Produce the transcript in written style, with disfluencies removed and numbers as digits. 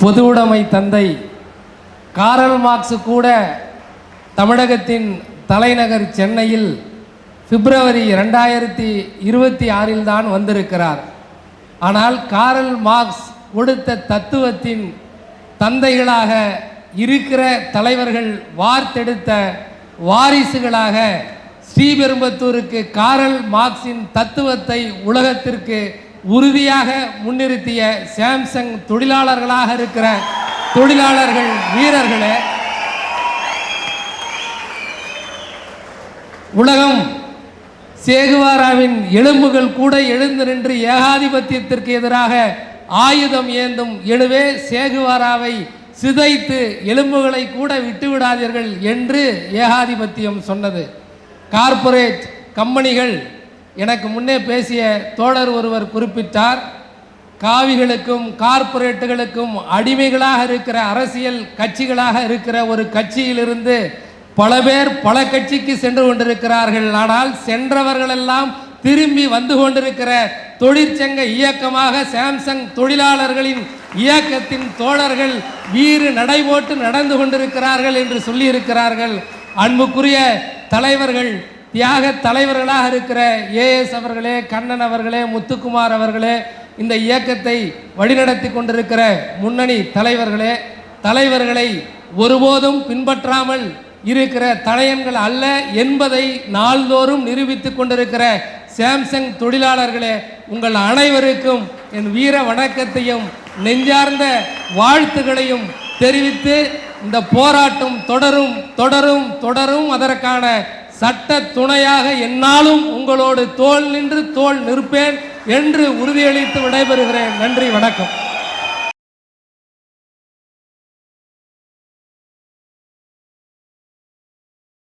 பொதுவுடைமை தந்தை Karl Marx கூட தமிழகத்தின் தலைநகர் சென்னையில் பிப்ரவரி 2026 தான் வந்திருக்கிறார். ஆனால் காரல் மார்க்ஸ் கொடுத்த தத்துவத்தின் தந்தைகளாக இருக்கிற தலைவர்கள் வார்த்தெடுத்த வாரிசுகளாக ஸ்ரீபெரும்புத்தூருக்கு காரல் மார்க்ஸின் தத்துவத்தை உலகத்திற்கு உறுதியாக முன்னிறுத்திய சாம்சங் தொழிலாளர்களாக இருக்கிற தொழிலாளர்கள் வீரர்களே, உலகம் சேகுவாராவின் எலும்புகள் கூட எழுந்து நின்று ஏகாதிபத்தியத்திற்கு எதிராக ஆயுதம் ஏந்தும். எனவே சேகுவாராவை சிதைத்து எலும்புகளை கூட விட்டுவிடாதீர்கள் என்று ஏகாதிபத்தியம் சொன்னது. கார்ப்பரேட் கம்பெனிகள், எனக்கு முன்னே பேசிய தோழர் ஒருவர் குறிப்பிட்டார், காவிகளுக்கும் கார்ப்பரேட்டுகளுக்கும் அடிமைகளாக இருக்கிற அரசியல் கட்சிகளாக இருக்கிற ஒரு கட்சியிலிருந்து பல பேர் பல கட்சிக்கு சென்று கொண்டிருக்கிறார்கள். ஆனால் சென்றவர்களெல்லாம் திரும்பி வந்து கொண்டிருக்கிற தொழிற்சங்க இயக்கமாக சாம்சங் தொழிலாளர்களின் இயக்கத்தின் தோழர்கள் வீறு நடைபோட்டு நடந்து கொண்டிருக்கிறார்கள் என்று சொல்லியிருக்கிறார்கள். அன்புக்குரிய தலைவர்கள், தியாக தலைவர்களாக இருக்கிற ஏஎஸ் அவர்களே, கண்ணன் அவர்களே, முத்துக்குமார் அவர்களே, இந்த இயக்கத்தை வழிநடத்தி கொண்டிருக்கிற முன்னணி தலைவர்களே, தலைவர்களை ஒருபோதும் பின்பற்றாமல் இருக்கிற தடயங்கள் அல்ல என்பதை நாள்தோறும் நிரூபித்துக் கொண்டிருக்கிற சாம்சங் தொழிலாளர்களே, உங்கள் அனைவருக்கும் என் வீர வணக்கத்தையும் நெஞ்சார்ந்த வாழ்த்துக்களையும் தெரிவித்து, இந்த போராட்டம் தொடரும் தொடரும் தொடரும். அதற்கான சட்ட துணையாக என்னாலும் உங்களோடு தோள் நின்று தோள் நிற்பேன் என்று உறுதியளித்து விடைபெறுகிறேன். நன்றி, வணக்கம்.